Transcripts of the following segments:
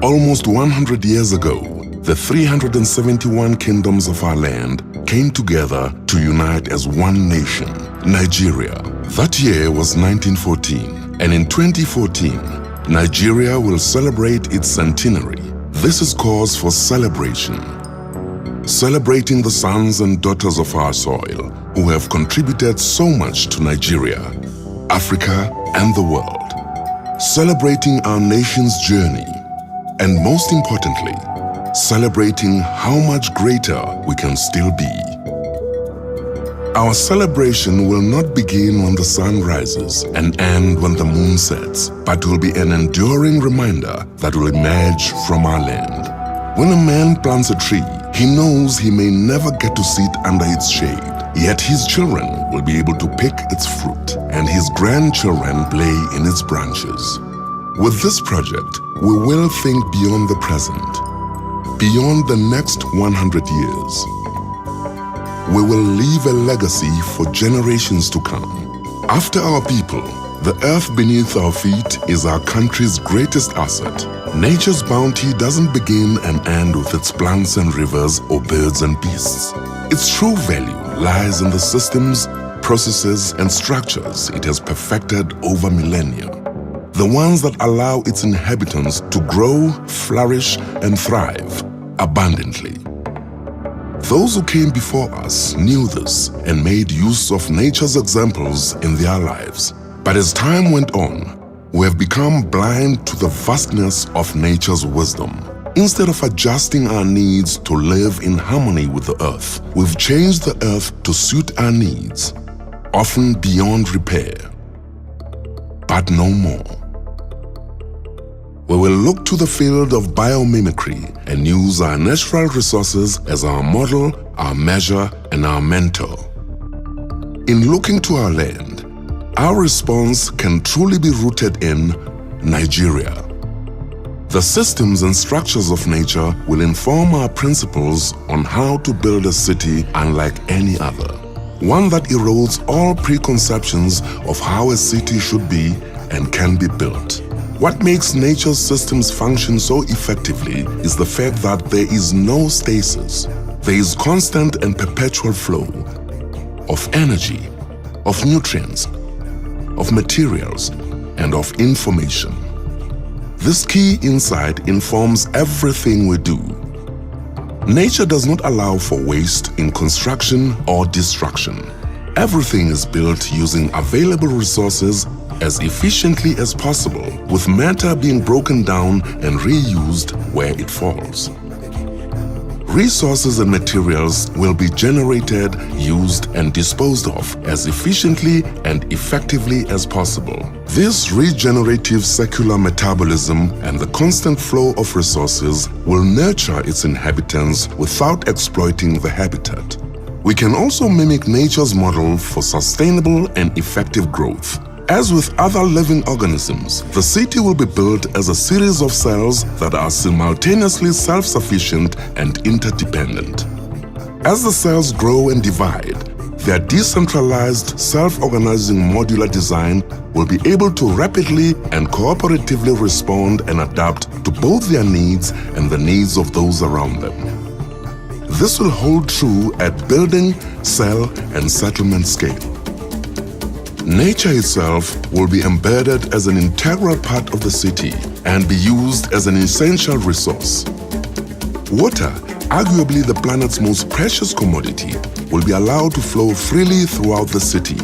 Almost 100 years ago, the 371 kingdoms of our land came together to unite as one nation, Nigeria. That year was 1914, and in 2014, Nigeria will celebrate its centenary. This is cause for celebration. Celebrating the sons and daughters of our soil who have contributed so much to Nigeria, Africa, and the world. Celebrating our nation's journey, and most importantly, celebrating how much greater we can still be. Our celebration will not begin when the sun rises and end when the moon sets, but will be an enduring reminder that will emerge from our land. When a man plants a tree, he knows he may never get to sit under its shade, yet his children will be able to pick its fruit, and his grandchildren play in its branches. With this project, we will think beyond the present, beyond the next 100 years. We will leave a legacy for generations to come. After our people, the earth beneath our feet is our country's greatest asset. Nature's bounty doesn't begin and end with its plants and rivers or birds and beasts. Its true value lies in the systems, processes, and structures it has perfected over millennia. The ones that allow its inhabitants to grow, flourish, and thrive abundantly. Those who came before us knew this and made use of nature's examples in their lives. But as time went on, we have become blind to the vastness of nature's wisdom. Instead of adjusting our needs to live in harmony with the earth, we've changed the earth to suit our needs, often beyond repair. But no more. We will look to the field of biomimicry and use our natural resources as our model, our measure, and our mentor. In looking to our land, our response can truly be rooted in Nigeria. The systems and structures of nature will inform our principles on how to build a city unlike any other. One that erodes all preconceptions of how a city should be and can be built. What makes nature's systems function so effectively is the fact that there is no stasis. There is constant and perpetual flow of energy, of nutrients, of materials, and of information. This key insight informs everything we do. Nature does not allow for waste in construction or destruction. Everything is built using available resources as efficiently as possible, with matter being broken down and reused where it falls. Resources and materials will be generated, used, and disposed of as efficiently and effectively as possible. This regenerative circular metabolism and the constant flow of resources will nurture its inhabitants without exploiting the habitat. We can also mimic nature's model for sustainable and effective growth. As with other living organisms, the city will be built as a series of cells that are simultaneously self-sufficient and interdependent. As the cells grow and divide, their decentralized, self-organizing modular design will be able to rapidly and cooperatively respond and adapt to both their needs and the needs of those around them. This will hold true at building, cell, and settlement scale. Nature itself will be embedded as an integral part of the city and be used as an essential resource. Water, arguably the planet's most precious commodity, will be allowed to flow freely throughout the city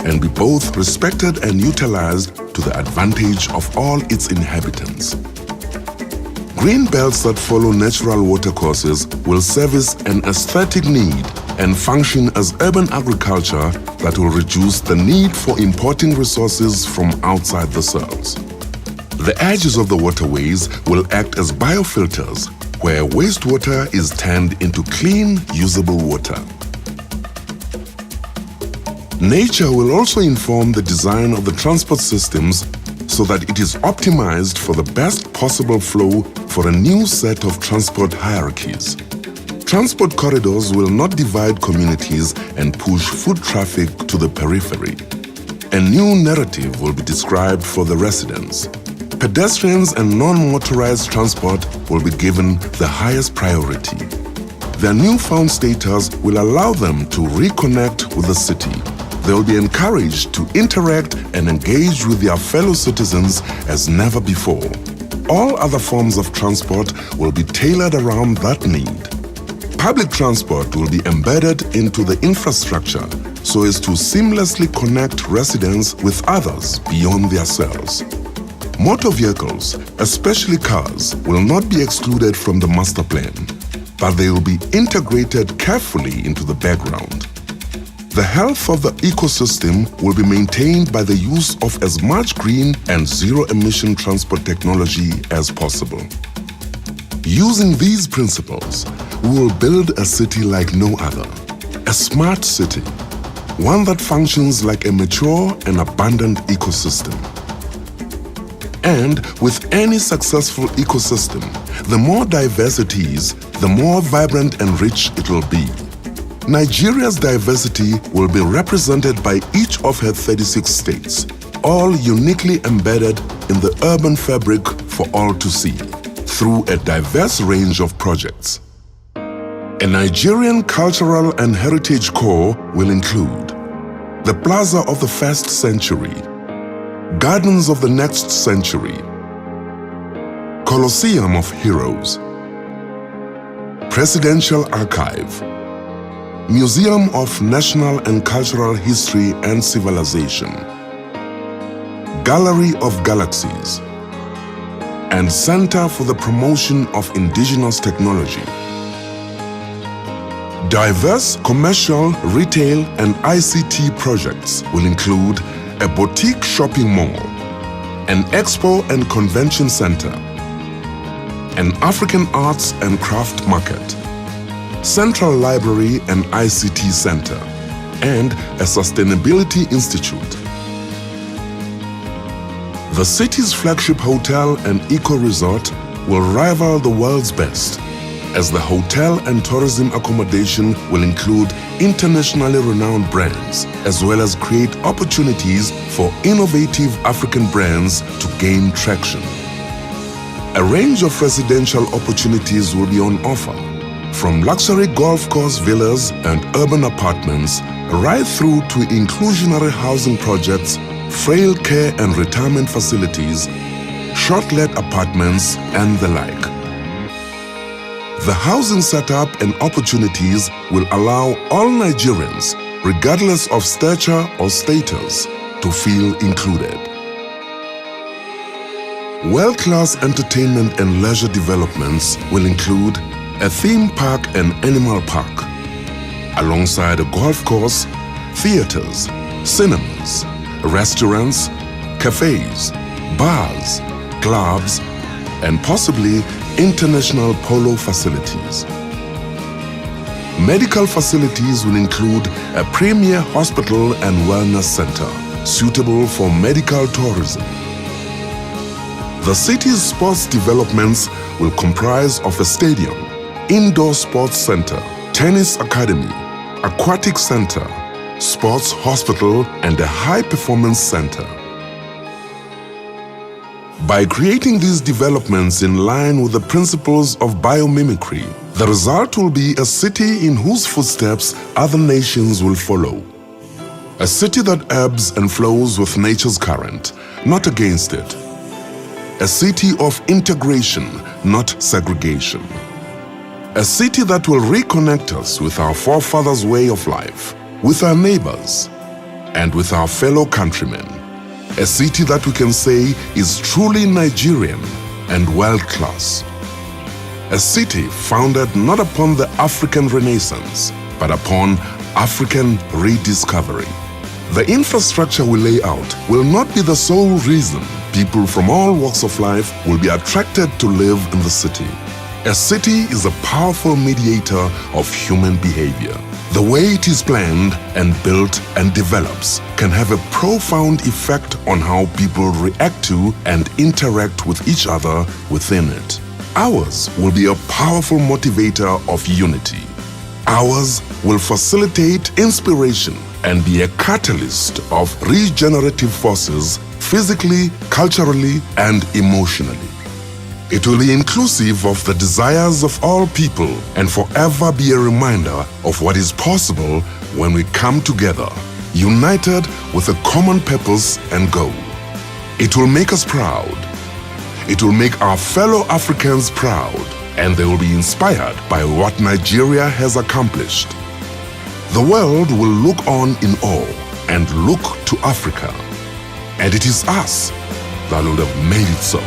and be both respected and utilized to the advantage of all its inhabitants. Green belts that follow natural watercourses will service an aesthetic need and function as urban agriculture that will reduce the need for importing resources from outside the cells. The edges of the waterways will act as biofilters, where wastewater is turned into clean, usable water. Nature will also inform the design of the transport systems so that it is optimized for the best possible flow for a new set of transport hierarchies. Transport corridors will not divide communities and push foot traffic to the periphery. A new narrative will be described for the residents. Pedestrians and non-motorized transport will be given the highest priority. Their newfound status will allow them to reconnect with the city. They will be encouraged to interact and engage with their fellow citizens as never before. All other forms of transport will be tailored around that need. Public transport will be embedded into the infrastructure so as to seamlessly connect residents with others beyond their cells. Motor vehicles, especially cars, will not be excluded from the master plan, but they will be integrated carefully into the background. The health of the ecosystem will be maintained by the use of as much green and zero-emission transport technology as possible. Using these principles, we will build a city like no other, a smart city, one that functions like a mature and abundant ecosystem. And with any successful ecosystem, the more diverse it is, the more vibrant and rich it will be. Nigeria's diversity will be represented by each of her 36 states, all uniquely embedded in the urban fabric for all to see, through a diverse range of projects. A Nigerian cultural and heritage core will include the Plaza of the First Century, Gardens of the Next Century, Colosseum of Heroes, Presidential Archive, Museum of National and Cultural History and Civilization, Gallery of Galaxies, and Center for the Promotion of Indigenous Technology. Diverse commercial, retail, and ICT projects will include a boutique shopping mall, an expo and convention center, an African arts and craft market, Central Library and ICT Center, and a Sustainability Institute. The city's flagship hotel and eco-resort will rival the world's best, as the hotel and tourism accommodation will include internationally renowned brands, as well as create opportunities for innovative African brands to gain traction. A range of residential opportunities will be on offer, from luxury golf course villas and urban apartments, right through to inclusionary housing projects, frail care and retirement facilities, short-let apartments, and the like. The housing setup and opportunities will allow all Nigerians, regardless of stature or status, to feel included. World-class entertainment and leisure developments will include a theme park and animal park, alongside a golf course, theaters, cinemas, restaurants, cafes, bars, clubs, and possibly international polo facilities. Medical facilities will include a premier hospital and wellness center suitable for medical tourism. The city's sports developments will comprise of a stadium, indoor sports center, tennis academy, aquatic center, sports hospital, and a high-performance center. By creating these developments in line with the principles of biomimicry, the result will be a city in whose footsteps other nations will follow. A city that ebbs and flows with nature's current, not against it. A city of integration, not segregation. A city that will reconnect us with our forefathers' way of life, with our neighbors, and with our fellow countrymen. A city that we can say is truly Nigerian and world-class. A city founded not upon the African Renaissance, but upon African rediscovery. The infrastructure we lay out will not be the sole reason people from all walks of life will be attracted to live in the city. A city is a powerful mediator of human behavior. The way it is planned and built and develops can have a profound effect on how people react to and interact with each other within it. Ours will be a powerful motivator of unity. Ours will facilitate inspiration and be a catalyst of regenerative forces physically, culturally, and emotionally. It will be inclusive of the desires of all people and forever be a reminder of what is possible when we come together, united with a common purpose and goal. It will make us proud. It will make our fellow Africans proud, and they will be inspired by what Nigeria has accomplished. The world will look on in awe and look to Africa. And it is us that will have made it so.